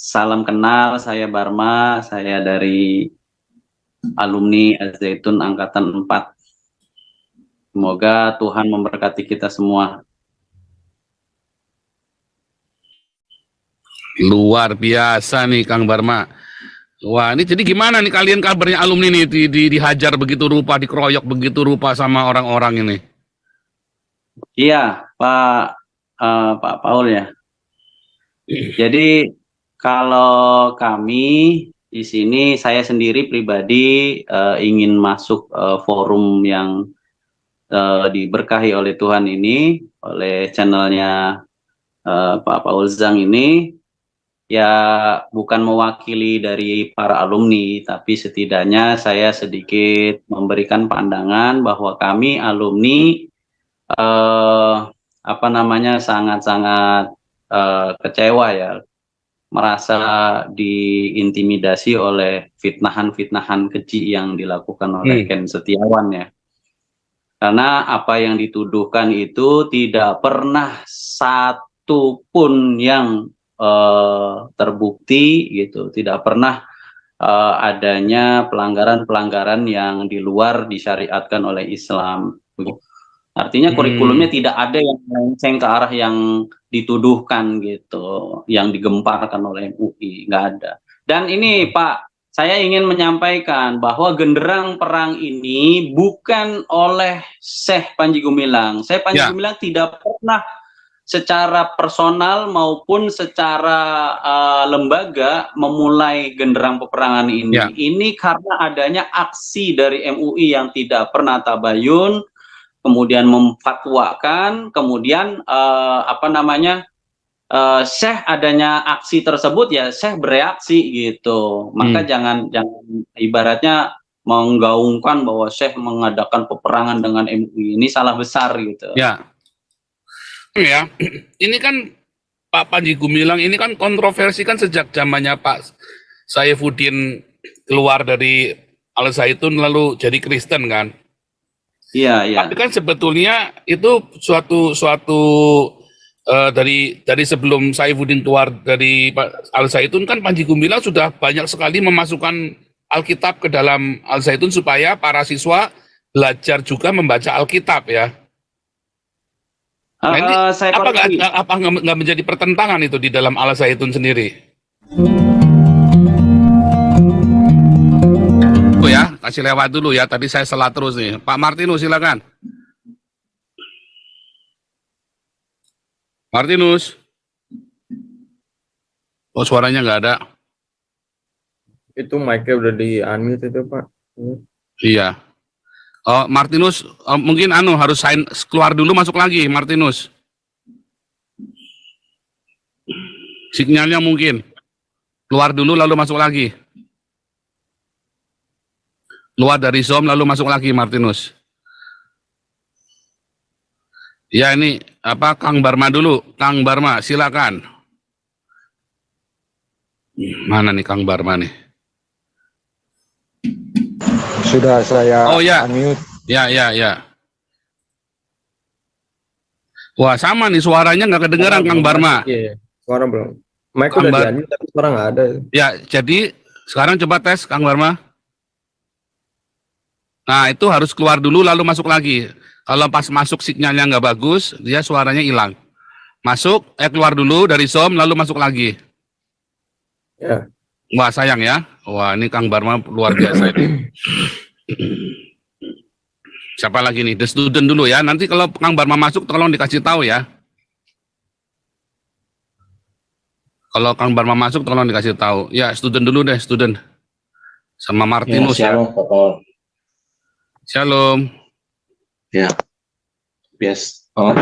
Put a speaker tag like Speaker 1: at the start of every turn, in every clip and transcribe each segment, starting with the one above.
Speaker 1: Salam kenal, saya Barma, saya dari alumni Al-Zaitun Angkatan 4. Semoga Tuhan memberkati kita semua.
Speaker 2: Luar biasa nih Kang Barma. Wah, ini jadi gimana nih kalian kabarnya alumni nih dihajar begitu rupa, dikeroyok begitu rupa sama orang-orang ini?
Speaker 1: Iya, Pak Paul ya. Jadi kalau kami di sini, saya sendiri pribadi ingin masuk forum yang diberkahi oleh Tuhan ini, oleh channelnya Pak Paul Zhang ini. Ya, bukan mewakili dari para alumni, tapi setidaknya saya sedikit memberikan pandangan bahwa kami alumni sangat-sangat kecewa ya, merasa diintimidasi oleh fitnahan-fitnahan keji yang dilakukan oleh Ken Setiawan ya. Karena apa yang dituduhkan itu tidak pernah satu pun yang terbukti gitu, tidak pernah adanya pelanggaran-pelanggaran yang di luar disyariatkan oleh Islam. Artinya kurikulumnya tidak ada yang melenceng ke arah yang dituduhkan gitu, yang digemparkan oleh MUI, nggak ada. Dan ini Pak, saya ingin menyampaikan bahwa genderang perang ini bukan oleh Syekh Panji Gumilang. Syekh Panji Gumilang tidak pernah secara personal maupun secara lembaga memulai genderang peperangan ini. Ini karena adanya aksi dari MUI yang tidak pernah tabayun, kemudian memfatwakan, kemudian Syekh adanya aksi tersebut ya Syekh bereaksi gitu. Maka jangan ibaratnya menggaungkan bahwa Syekh mengadakan peperangan dengan MUI, ini salah besar gitu.
Speaker 2: Ya, ini kan Pak Panji Gumilang ini kan kontroversi kan sejak zamannya Pak Saifuddin keluar dari Al-Zaitun lalu jadi Kristen kan.
Speaker 1: Iya, iya.
Speaker 2: Tapi kan sebetulnya itu suatu dari sebelum Saifuddin keluar dari Al-Zaitun kan Panji Gumilang sudah banyak sekali memasukkan Alkitab ke dalam Al-Zaitun supaya para siswa belajar juga membaca Alkitab ya. Nah ini apa nggak menjadi pertentangan itu di dalam Al-Zaitun sendiri? Oh ya, kasih lewat dulu ya. Tadi saya salah terus nih. Pak Martinus silakan. Martinus. Oh suaranya nggak ada.
Speaker 3: Itu mic-nya udah di-unmute itu Pak.
Speaker 2: Iya. Martinus mungkin harus sign keluar dulu masuk lagi Martinus. Sinyalnya mungkin keluar dulu lalu masuk lagi. Keluar dari Zoom lalu masuk lagi Martinus. Ya ini Kang Barma dulu. Kang Barma silakan. Mana nih Kang Barma nih?
Speaker 3: Sudah saya unmute.
Speaker 2: Ya. Wah sama nih suaranya nggak kedengeran Kang Barma.
Speaker 3: Iya, suara belum. Mic udah di-unmute tapi suara nggak ada.
Speaker 2: Ya, jadi sekarang coba tes Kang Barma. Nah itu harus keluar dulu lalu masuk lagi. Kalau pas masuk sinyalnya nggak bagus, dia suaranya hilang. Masuk, keluar dulu dari Zoom lalu masuk lagi.
Speaker 3: Ya.
Speaker 2: Wah sayang ya. Wah ini Kang Barma luar biasa ini. Siapa lagi nih? The Student dulu ya. Nanti kalau Kang Barma masuk tolong dikasih tahu ya. Kalau Kang Barma masuk tolong dikasih tahu. Ya, Student dulu deh, Student. Sama Martinus ya.
Speaker 4: Shalom, Pak Paul.
Speaker 2: Shalom.
Speaker 4: Ya.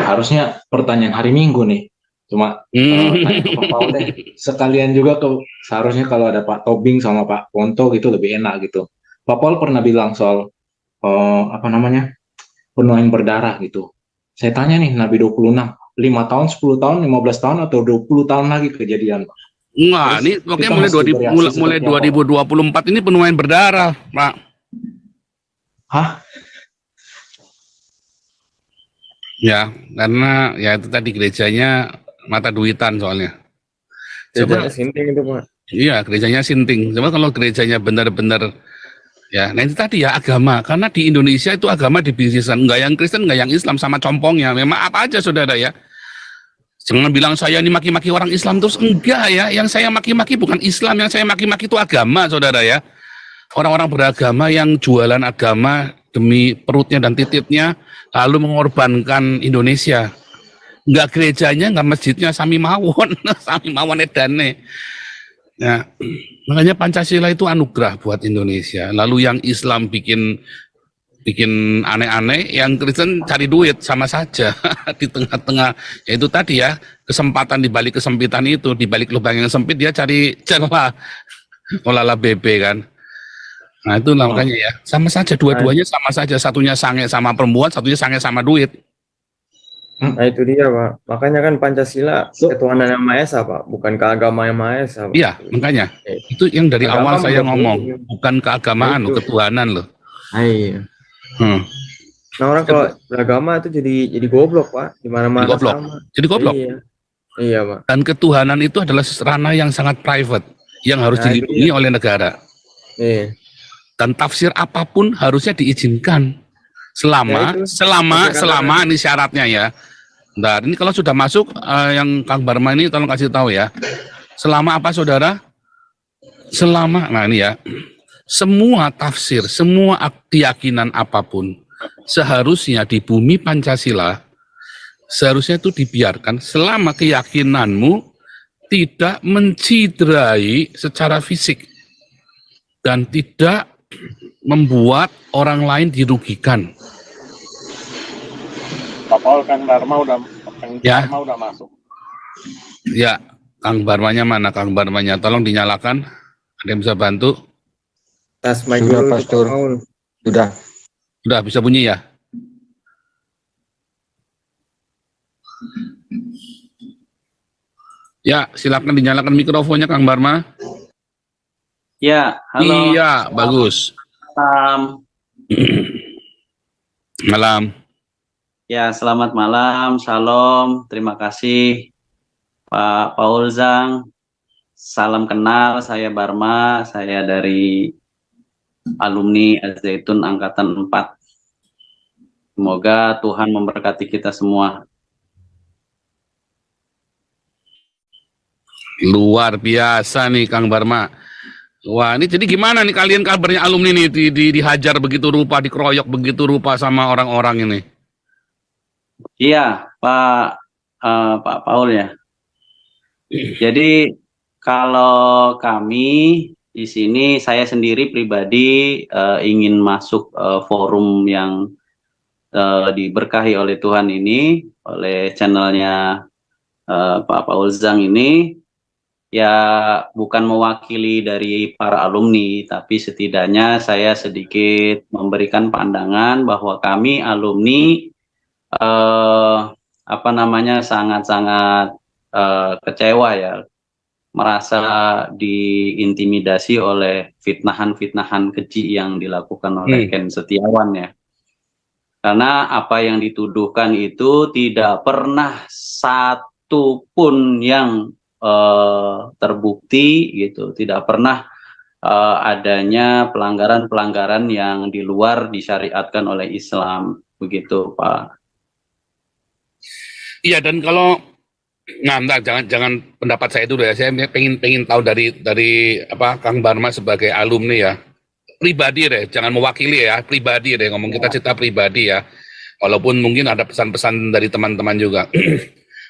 Speaker 4: Harusnya pertanyaan hari Minggu nih. Cuma tanya ke Pak Paul deh. Sekalian juga seharusnya kalau ada Pak Tobing sama Pak Ponto gitu lebih enak gitu. Pak Paul pernah bilang soal penuaian berdarah gitu. Saya tanya nih Nabi 26, 5 tahun, 10 tahun, 15 tahun atau 20 tahun lagi kejadian, Pak?
Speaker 2: Enggak, ini pokoknya mulai 2024 ini penuaian berdarah, Pak.
Speaker 4: Hah?
Speaker 2: Ya, karena ya itu tadi gerejanya mata duitan soalnya. Coba,
Speaker 3: Gerejanya Sinting itu Pak.
Speaker 2: iya gerejanya Sinting. Coba kalau gerejanya benar-benar ya, nah itu tadi ya agama. Karena di Indonesia itu agama dipisahkan, nggak yang Kristen, nggak yang Islam sama compongnya. Memang apa aja saudara ya. Jangan bilang saya ini maki-maki orang Islam terus, enggak ya. Yang saya maki-maki bukan Islam, yang saya maki-maki itu agama saudara ya. Orang-orang beragama yang jualan agama demi perutnya dan titipnya, lalu mengorbankan Indonesia. Enggak gerejanya, enggak masjidnya, sami mawon, sami mawon edane. Nah, makanya Pancasila itu anugerah buat Indonesia. Lalu yang Islam bikin aneh-aneh, yang Kristen cari duit, sama saja. Di tengah-tengah, ya itu tadi ya, kesempatan di balik kesempitan itu, di balik lubang yang sempit dia cari celah. Olala bebe kan. Nah itu makanya ya, sama saja, dua-duanya sama saja. Satunya sange sama perempuan, satunya sange sama duit.
Speaker 3: Nah itu dia Pak. Makanya kan Pancasila ketuhanan yang Maha Esa Pak, bukan keagamaan yang Maha Esa Pak.
Speaker 2: Iya, makanya. Itu yang dari
Speaker 3: Agama
Speaker 2: awal saya
Speaker 3: bukan
Speaker 2: ngomong,
Speaker 3: boleh.
Speaker 2: bukan keagamaan,
Speaker 3: Nah, itu.
Speaker 2: ketuhanan loh.
Speaker 3: Iya.
Speaker 2: Hmm.
Speaker 3: Nah orang kalau beragama itu jadi goblok Pak, di mana-mana
Speaker 2: Jadi goblok.
Speaker 3: sama.
Speaker 2: Jadi goblok.
Speaker 3: Iya. Iya Pak.
Speaker 2: Dan ketuhanan itu adalah ranah yang sangat private, yang harus
Speaker 3: Nah, itu
Speaker 2: dilindungi
Speaker 3: dia.
Speaker 2: oleh negara.
Speaker 3: Iya.
Speaker 2: Dan tafsir apapun harusnya diizinkan.
Speaker 3: Ya, itu.
Speaker 2: Selama ini syaratnya ya. Nah, ini kalau sudah masuk yang Kang Barma ini tolong kasih tahu ya. Selama apa saudara? Selama, nah ini ya. Semua tafsir, semua keyakinan apapun seharusnya di bumi Pancasila seharusnya itu dibiarkan selama keyakinanmu tidak menciderai secara fisik dan tidak membuat orang lain dirugikan.
Speaker 5: Pak Paul, Kang Dharma udah masuk.
Speaker 2: Ya, Kang Barmanya mana? Kang Barmanya, tolong dinyalakan. Ada yang bisa bantu?
Speaker 3: Tas mic
Speaker 6: Sudah,
Speaker 3: dulu,
Speaker 6: Pastor.
Speaker 3: Pak Paul.
Speaker 2: Sudah bisa bunyi ya? Ya, silakan dinyalakan mikrofonnya Kang Barma.
Speaker 1: Ya, halo.
Speaker 2: Iya, bagus.
Speaker 1: Malam.
Speaker 2: Malam.
Speaker 1: Ya, selamat malam. Shalom. Terima kasih Pak Paul Zhang. Salam kenal, saya Barma. Saya dari alumni Al-Zaitun Angkatan 4. Semoga Tuhan memberkati kita semua.
Speaker 2: Luar biasa nih Kang Barma. Wah, ini jadi gimana nih kalian kabarnya alumni nih dihajar begitu rupa, dikeroyok begitu rupa sama orang-orang ini?
Speaker 1: Iya, Pak Paul ya. Jadi kalau kami di sini, saya sendiri pribadi ingin masuk forum yang diberkahi oleh Tuhan ini, oleh channelnya Pak Paul Zhang ini. Ya bukan mewakili dari para alumni, tapi setidaknya saya sedikit memberikan pandangan bahwa kami alumni sangat-sangat kecewa ya, merasa diintimidasi oleh fitnahan-fitnahan keji yang dilakukan oleh Ken Setiawan ya. Karena apa yang dituduhkan itu tidak pernah satu pun yang terbukti gitu, tidak pernah adanya pelanggaran-pelanggaran yang di luar disyariatkan oleh Islam, begitu Pak.
Speaker 2: Iya, dan kalau jangan pendapat saya dulu ya, saya pengen tahu dari apa Kang Barma sebagai alumni ya, pribadi deh, jangan mewakili ya, pribadi deh, ngomong kita cerita pribadi ya, walaupun mungkin ada pesan-pesan dari teman-teman juga.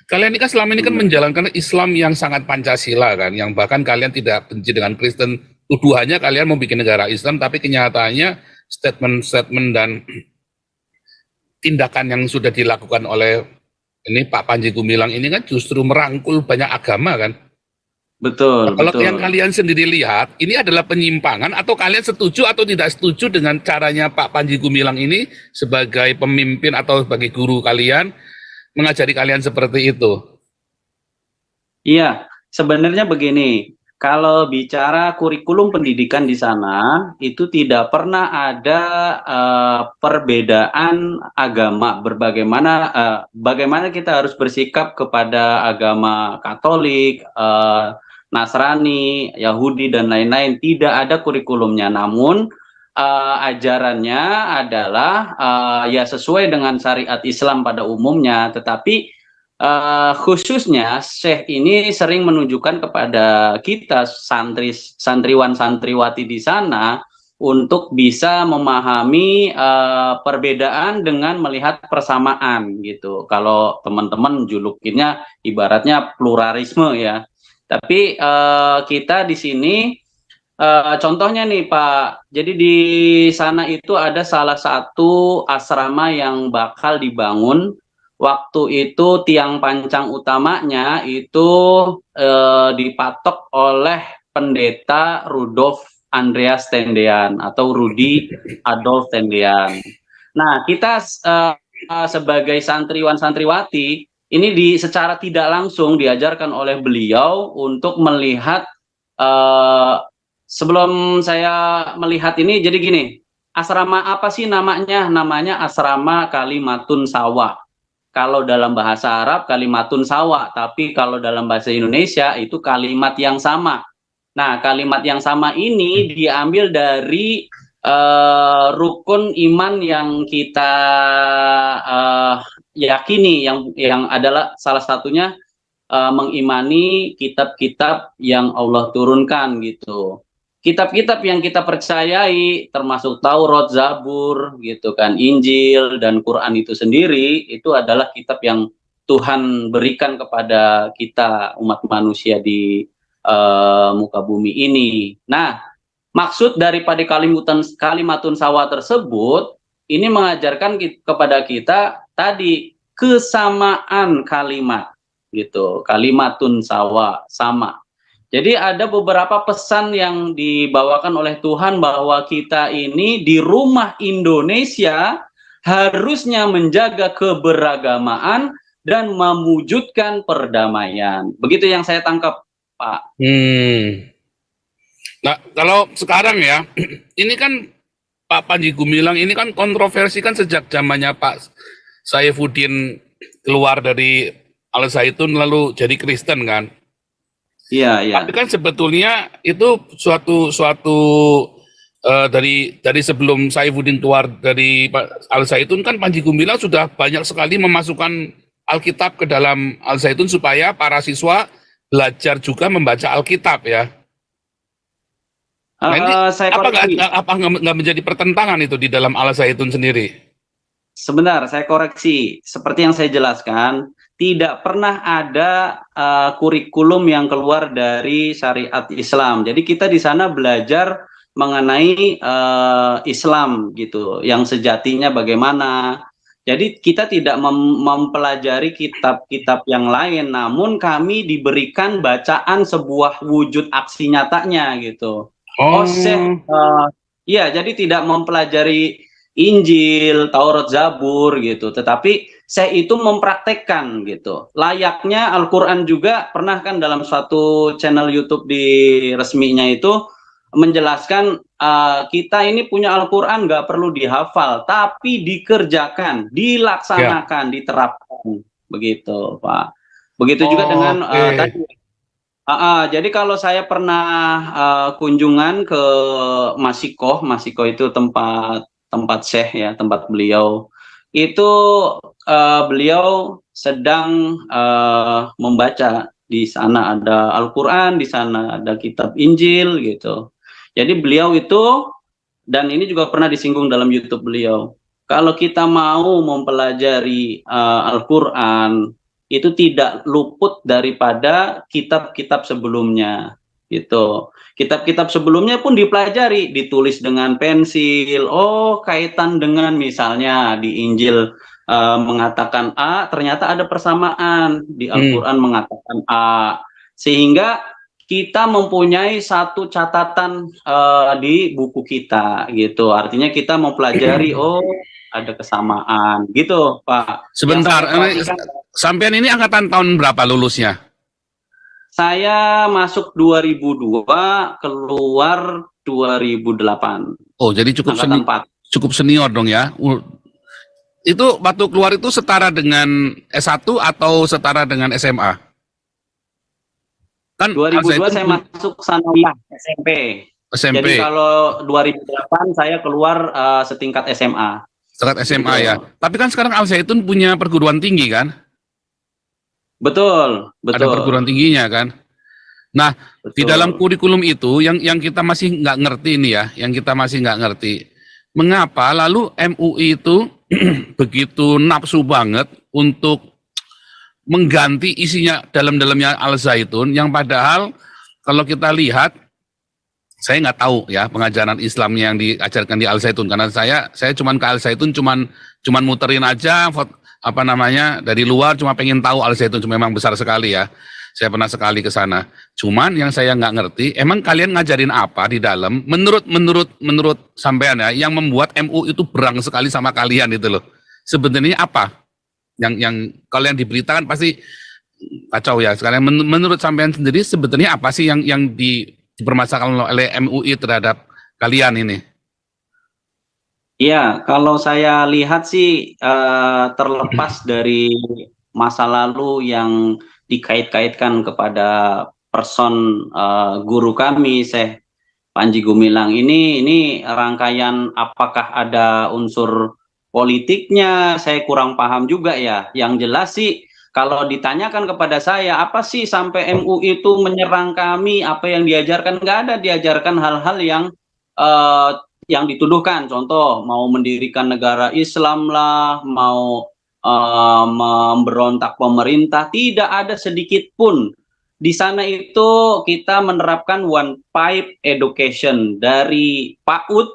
Speaker 2: Kalian ini kan selama ini kan menjalankan Islam yang sangat Pancasila kan, yang bahkan kalian tidak benci dengan Kristen. Tuduhannya kalian mau bikin negara Islam, tapi kenyataannya statement-statement dan tindakan yang sudah dilakukan oleh ini Pak Panji Gumilang ini kan justru merangkul banyak agama kan.
Speaker 1: Betul.
Speaker 2: Kalau
Speaker 1: betul.
Speaker 2: yang kalian sendiri lihat, ini adalah penyimpangan atau kalian setuju atau tidak setuju dengan caranya Pak Panji Gumilang ini sebagai pemimpin atau sebagai guru kalian, mengajari kalian seperti itu?
Speaker 1: Iya, sebenarnya begini, kalau bicara kurikulum pendidikan di sana, itu tidak pernah ada perbedaan agama, bagaimana kita harus bersikap kepada agama Katolik, Nasrani, Yahudi dan lain-lain, tidak ada kurikulumnya. Namun ajarannya adalah ya sesuai dengan syariat Islam pada umumnya, tetapi khususnya Syekh ini sering menunjukkan kepada kita santriwan santriwati di sana untuk bisa memahami perbedaan dengan melihat persamaan gitu. Kalau teman-teman julukinnya ibaratnya pluralisme ya. Tapi kita di sini contohnya nih Pak, jadi di sana itu ada salah satu asrama yang bakal dibangun. Waktu itu tiang pancang utamanya itu dipatok oleh pendeta Rudolf Andreas Tendean atau Rudi Adolf Tendean. Nah, kita sebagai santriwan santriwati ini secara tidak langsung diajarkan oleh beliau untuk melihat sebelum saya melihat ini, jadi gini, asrama apa sih namanya? Namanya asrama Kalimatun Sawa. Kalau dalam bahasa Arab Kalimatun Sawa, tapi kalau dalam bahasa Indonesia itu kalimat yang sama. Nah, kalimat yang sama ini diambil dari rukun iman yang kita yakini, yang adalah salah satunya mengimani kitab-kitab yang Allah turunkan gitu. Kitab-kitab yang kita percayai termasuk Taurat, Zabur gitu kan, Injil dan Quran itu sendiri itu adalah kitab yang Tuhan berikan kepada kita umat manusia di muka bumi ini. Nah, maksud daripada Kalimatun Sawa tersebut ini mengajarkan kepada kita tadi kesamaan kalimat gitu. Kalimatun Sawa, sama. Jadi ada beberapa pesan yang dibawakan oleh Tuhan bahwa kita ini di rumah Indonesia harusnya menjaga keberagamaan dan mewujudkan perdamaian. Begitu yang saya tangkap, Pak.
Speaker 2: Nah, kalau sekarang ya, ini kan Pak Panji Gumilang ini kan kontroversi kan sejak zamannya Pak Saifuddin keluar dari Al Zaitun lalu jadi Kristen kan.
Speaker 1: Iya, iya.
Speaker 2: Tapi kan sebetulnya itu suatu dari sebelum Saifuddin keluar dari Al Zaitun kan Panji Gumilang sudah banyak sekali memasukkan Alkitab ke dalam Al Zaitun supaya para siswa belajar juga membaca Alkitab ya. Nah, ini apa nggak menjadi pertentangan itu di dalam Al Zaitun sendiri?
Speaker 1: Sebentar, saya koreksi. Seperti yang saya jelaskan, tidak pernah ada kurikulum yang keluar dari syariat Islam. Jadi kita di sana belajar mengenai Islam gitu, yang sejatinya bagaimana. Jadi kita tidak mempelajari kitab-kitab yang lain, namun kami diberikan bacaan sebuah wujud aksi nyatanya gitu. Iya, jadi tidak mempelajari Injil, Taurat, Zabur gitu, tetapi saya itu mempraktekkan gitu. Layaknya Al-Quran juga pernah kan dalam suatu channel YouTube di resminya itu menjelaskan kita ini punya Al-Quran nggak perlu dihafal, tapi dikerjakan, dilaksanakan, diterapkan, begitu Pak. Begitu juga dengan tadi. Jadi kalau saya pernah kunjungan ke Masikoh itu tempat Syekh ya, tempat beliau itu beliau sedang membaca. Di sana ada Al-Quran, di sana ada kitab Injil gitu. Jadi beliau itu, dan ini juga pernah disinggung dalam YouTube beliau, kalau kita mau mempelajari Al-Quran itu tidak luput daripada kitab-kitab sebelumnya gitu. Kitab-kitab sebelumnya pun dipelajari, ditulis dengan pensil. Oh, kaitan dengan misalnya di Injil mengatakan A, ternyata ada persamaan di Al-Quran mengatakan A, sehingga kita mempunyai satu catatan di buku kita gitu. Artinya kita mempelajari oh ada kesamaan gitu, Pak.
Speaker 2: Sebentar, sampean ini angkatan tahun berapa lulusnya?
Speaker 1: Saya masuk 2002, keluar 2008.
Speaker 2: Oh, jadi cukup senior dong ya. Itu waktu keluar itu setara dengan S1 atau setara dengan SMA? Kan
Speaker 1: 2002 saya masuk sanawiyah SMP. Jadi kalau 2008 saya keluar setingkat SMA.
Speaker 2: Setingkat SMA ya. Tapi kan sekarang Al Zaitun punya perguruan tinggi kan?
Speaker 1: Betul.
Speaker 2: Ada perguruan tingginya kan? Nah, betul. Di dalam kurikulum itu yang kita masih nggak ngerti ini ya, yang kita masih nggak ngerti. Mengapa lalu MUI itu begitu nafsu banget untuk mengganti isinya dalam-dalamnya Al Zaitun, yang padahal kalau kita lihat, saya nggak tahu ya pengajaran Islamnya yang diajarkan di Al Zaitun, karena saya cuman ke Al Zaitun cuman muterin aja apa namanya dari luar, cuma pengen tahu Al Zaitun, cuma memang besar sekali ya. Saya pernah sekali ke sana. Cuman yang saya nggak ngerti, emang kalian ngajarin apa di dalam? Menurut sampean ya, yang membuat MU itu berang sekali sama kalian itu loh. Sebenarnya apa? Yang kalian diberitakan pasti kacau ya. Sekalian menurut sampean sendiri sebetulnya apa sih yang dipermasalahkan oleh MUI terhadap kalian ini?
Speaker 1: Iya, kalau saya lihat sih terlepas dari masa lalu yang dikait-kaitkan kepada person guru kami, Syekh Panji Gumilang ini rangkaian apakah ada unsur politiknya, saya kurang paham juga ya. Yang jelas sih kalau ditanyakan kepada saya, apa sih sampai MUI itu menyerang kami, apa yang diajarkan, nggak ada diajarkan hal-hal yang dituduhkan, contoh mau mendirikan negara Islam lah, mau memberontak pemerintah, tidak ada sedikit pun. Di sana itu kita menerapkan one pipe education dari PAUD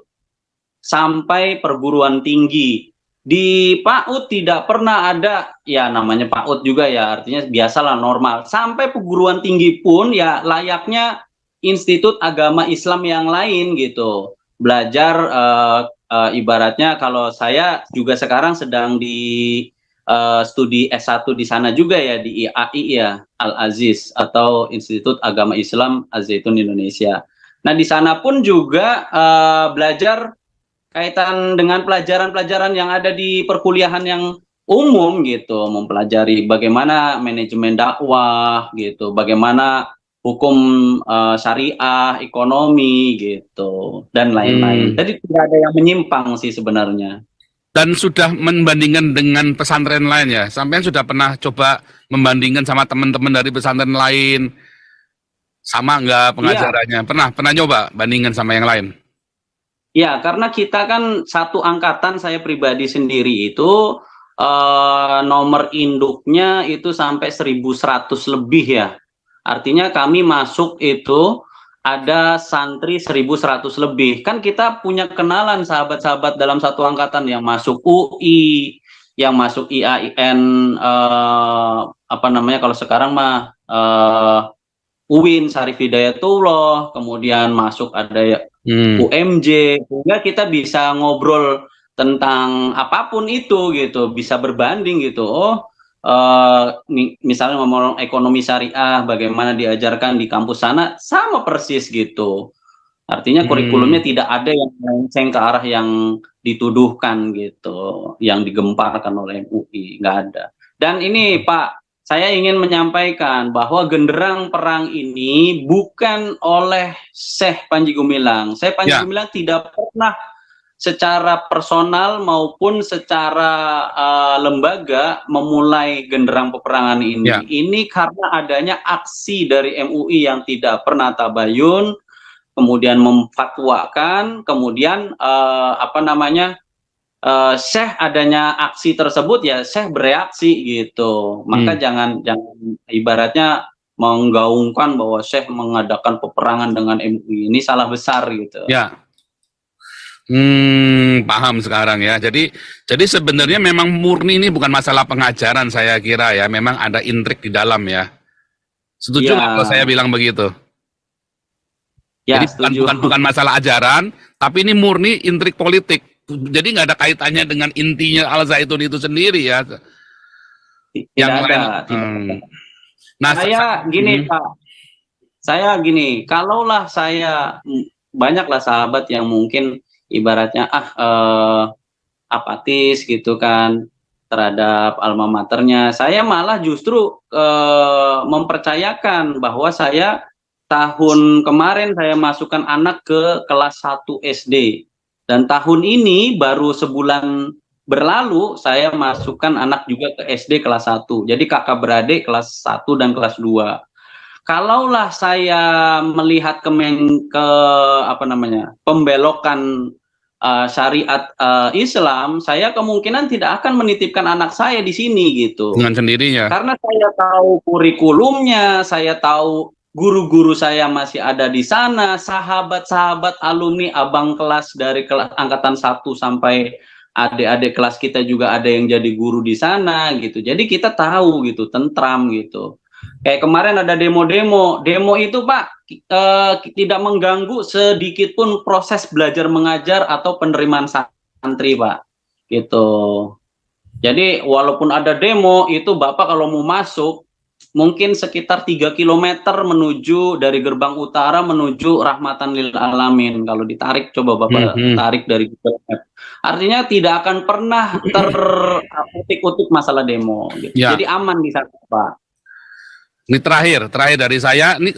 Speaker 1: sampai perguruan tinggi. Di PAUD tidak pernah ada, ya namanya PAUD juga ya, artinya biasalah normal. Sampai perguruan tinggi pun ya layaknya institut agama Islam yang lain gitu. Belajar ibaratnya kalau saya juga sekarang sedang di studi S1 di sana juga ya, di IAI ya, Al-Aziz atau Institut Agama Islam Al-Zaitun Indonesia. Nah di sana pun juga belajar kaitan dengan pelajaran-pelajaran yang ada di perkuliahan yang umum gitu, mempelajari bagaimana manajemen dakwah gitu, bagaimana hukum syariah, ekonomi gitu, dan lain-lain. Jadi tidak ada yang menyimpang sih sebenarnya.
Speaker 2: Dan sudah membandingkan dengan pesantren lain ya? Sampean sudah pernah coba membandingkan sama teman-teman dari pesantren lain? Sama nggak pengajarannya? Iya. Pernah nyoba bandingkan sama yang lain?
Speaker 1: Ya, karena kita kan satu angkatan, saya pribadi sendiri itu nomor induknya itu sampai 1.100 lebih ya. Artinya kami masuk itu ada santri 1.100 lebih. Kan kita punya kenalan sahabat-sahabat dalam satu angkatan yang masuk UI, yang masuk IAIN, apa namanya kalau sekarang mah UIN Syarif Hidayatullah, kemudian masuk ada UMJ, sehingga kita bisa ngobrol tentang apapun itu gitu, bisa berbanding gitu. Misalnya ngomong ekonomi syariah, bagaimana diajarkan di kampus sana, sama persis gitu. Artinya kurikulumnya tidak ada yang melenceng ke arah yang dituduhkan gitu, yang digemparkan oleh MUI, nggak ada. Dan ini Pak, saya ingin menyampaikan bahwa genderang perang ini bukan oleh Syekh Panji Gumilang. Syekh Panji Gumilang tidak pernah secara personal maupun secara lembaga memulai genderang peperangan ini. Ini karena adanya aksi dari MUI yang tidak pernah tabayun, kemudian memfatwakan, kemudian Syekh adanya aksi tersebut ya Syekh bereaksi gitu. Maka jangan ibaratnya menggaungkan bahwa Syekh mengadakan peperangan dengan MUI, ini salah besar gitu.
Speaker 2: Ya. Paham sekarang ya. Jadi sebenarnya memang murni ini bukan masalah pengajaran, saya kira ya. Memang ada intrik di dalam ya. Setuju nggak kalau saya bilang begitu?
Speaker 1: Ya,
Speaker 2: jadi bukan masalah ajaran, tapi ini murni intrik politik. Jadi nggak ada kaitannya dengan intinya Al Zaitun itu sendiri ya.
Speaker 1: Nah, saya gini Pak. Saya gini, kalaulah saya banyaklah sahabat yang mungkin ibaratnya apatis gitu kan, terhadap alma maternya. Saya malah justru mempercayakan bahwa saya tahun kemarin saya masukkan anak ke kelas 1 SD. Dan tahun ini baru sebulan berlalu saya masukkan anak juga ke SD kelas 1. Jadi kakak beradik kelas 1 dan kelas 2. Kalaulah saya melihat pembelokan syariat Islam, saya kemungkinan tidak akan menitipkan anak saya di sini gitu.
Speaker 2: Dengan sendirinya.
Speaker 1: Karena saya tahu kurikulumnya, saya tahu guru-guru saya masih ada di sana, sahabat-sahabat alumni abang kelas dari kelas angkatan 1 sampai adik-adik kelas kita juga ada yang jadi guru di sana gitu. Jadi kita tahu gitu, tentram gitu. Kayak kemarin ada demo itu Pak tidak mengganggu sedikit pun proses belajar mengajar atau penerimaan santri Pak, gitu. Jadi walaupun ada demo itu Bapak kalau mau masuk mungkin sekitar 3 km menuju dari gerbang utara menuju Rahmatan lil Alamin. Kalau ditarik coba Bapak tarik dari Google Map. Artinya tidak akan pernah terutik-utik masalah demo gitu.
Speaker 2: Ya.
Speaker 1: Jadi aman di sana Pak.
Speaker 2: Ini terakhir dari saya. Ini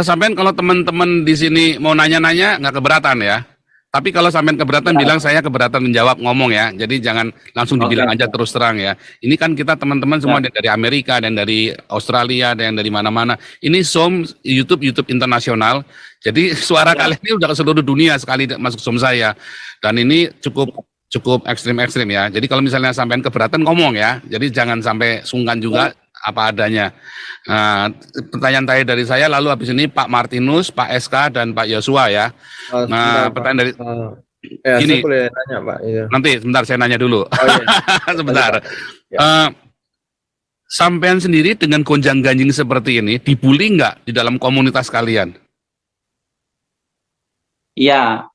Speaker 2: sampean kalau teman-teman di sini mau nanya-nanya nggak keberatan ya. Tapi kalau sampean keberatan bilang saya keberatan menjawab ngomong ya. Jadi jangan langsung dibilang aja terus terang ya. Ini kan kita teman-teman semua ada dari Amerika, dan dari Australia, ada yang dari mana-mana. Ini Zoom YouTube internasional. Jadi suara kalian ini udah ke seluruh dunia sekali masuk Zoom saya. Dan ini cukup ekstrim ya. Jadi kalau misalnya sampean keberatan ngomong ya. Jadi jangan sampai sungkan juga apa adanya. Pertanyaan terakhir dari saya, lalu habis ini Pak Martinus, Pak SK, dan Pak Yosua ya. Pertanyaan dari
Speaker 3: gini. Saya boleh nanya Pak. Iya.
Speaker 2: Nanti sebentar saya nanya dulu.
Speaker 3: Oh, iya.
Speaker 2: Sebentar. Sampean sendiri dengan gonjang ganjing seperti ini dibully nggak di dalam komunitas kalian?
Speaker 1: Iya.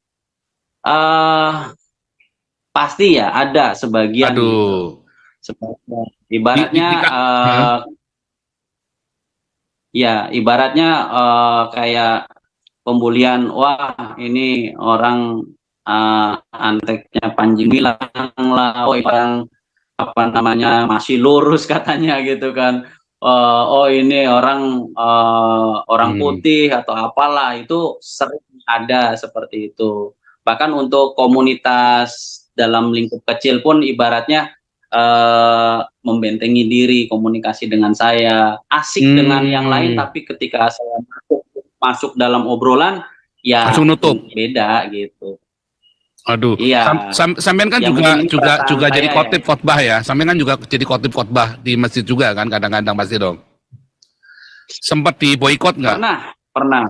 Speaker 1: Pasti ya ada sebagian.
Speaker 2: Aduh.
Speaker 1: Gitu. Sebagian. Ibaratnya ibaratnya kayak pembulian, wah ini orang anteknya Panji Gumilang lah, orang apa namanya masih lurus katanya gitu kan, oh ini orang putih atau apalah, itu sering ada seperti itu. Bahkan untuk komunitas dalam lingkup kecil pun ibaratnya membentengi diri, komunikasi dengan saya asik dengan yang lain, tapi ketika saya masuk dalam obrolan ya
Speaker 2: langsung nutup,
Speaker 1: beda gitu.
Speaker 2: Aduh,
Speaker 1: iya.
Speaker 2: Sampean kan juga jadi khotib khotbah ya. Sampean kan juga jadi khotib khotbah di masjid juga kan, kadang-kadang pasti dong. Sempat di boykot nggak?
Speaker 1: Pernah.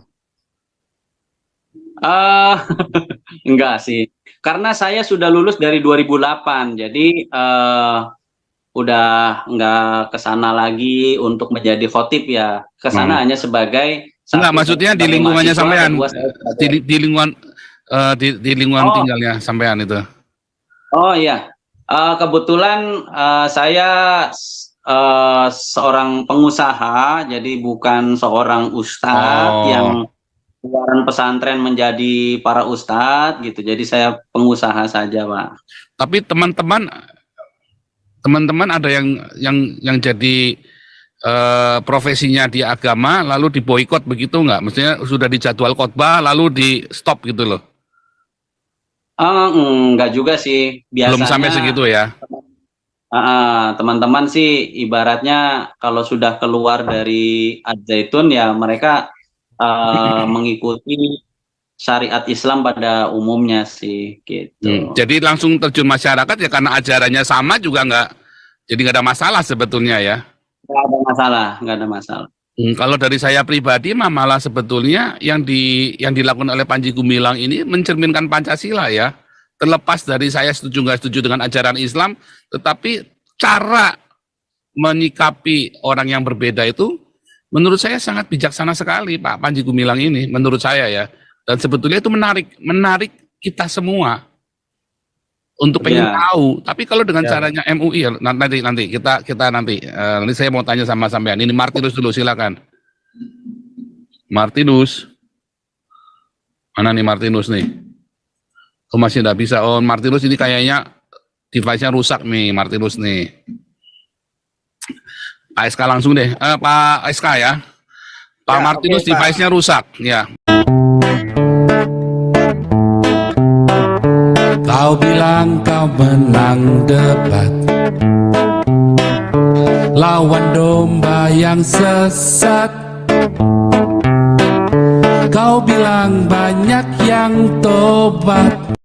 Speaker 1: Enggak sih. Karena saya sudah lulus dari 2008, jadi udah nggak kesana lagi untuk menjadi khotib ya. Kesana hanya sebagai
Speaker 2: enggak, maksudnya di lingkungannya sampean, di lingkungan tinggalnya sampean itu. Oh
Speaker 1: iya, kebetulan saya seorang pengusaha, jadi bukan seorang ustadz yang keluaran pesantren menjadi para ustadz gitu. Jadi saya pengusaha saja Pak.
Speaker 2: Tapi teman-teman ada yang jadi profesinya di agama lalu diboikot begitu nggak? Maksudnya sudah dijadwal khotbah lalu di stop gitu loh?
Speaker 1: Enggak juga sih. Biasanya
Speaker 2: belum sampai segitu ya.
Speaker 1: Teman-teman sih ibaratnya kalau sudah keluar dari Al-Zaitun ya mereka mengikuti syariat Islam pada umumnya sih gitu.
Speaker 2: Jadi langsung terjun masyarakat ya, karena ajarannya sama juga jadi nggak ada masalah sebetulnya ya.
Speaker 1: Nggak ada masalah.
Speaker 2: Kalau dari saya pribadi malah sebetulnya yang dilakukan oleh Panji Gumilang ini mencerminkan Pancasila ya. Terlepas dari saya setuju nggak setuju dengan ajaran Islam, tetapi cara menyikapi orang yang berbeda itu menurut saya sangat bijaksana sekali Pak Panji Gumilang ini, menurut saya ya. Dan sebetulnya itu menarik kita semua untuk pengen tahu. Tapi kalau dengan caranya MUI ya, nanti kita nanti saya mau tanya sama sampean. Ini Martinus dulu, silakan. Martinus. Mana nih Martinus nih? Oh masih tidak bisa. Oh Martinus ini kayaknya Device-nya rusak nih, Martinus nih. Pak SK langsung deh. Pak SK ya. Pak
Speaker 6: Ya,
Speaker 2: Martinus
Speaker 6: oke, Pak.
Speaker 2: device-nya rusak. Ya.
Speaker 7: Kau bilang kau menang debat, lawan domba yang sesat. Kau bilang banyak yang tobat.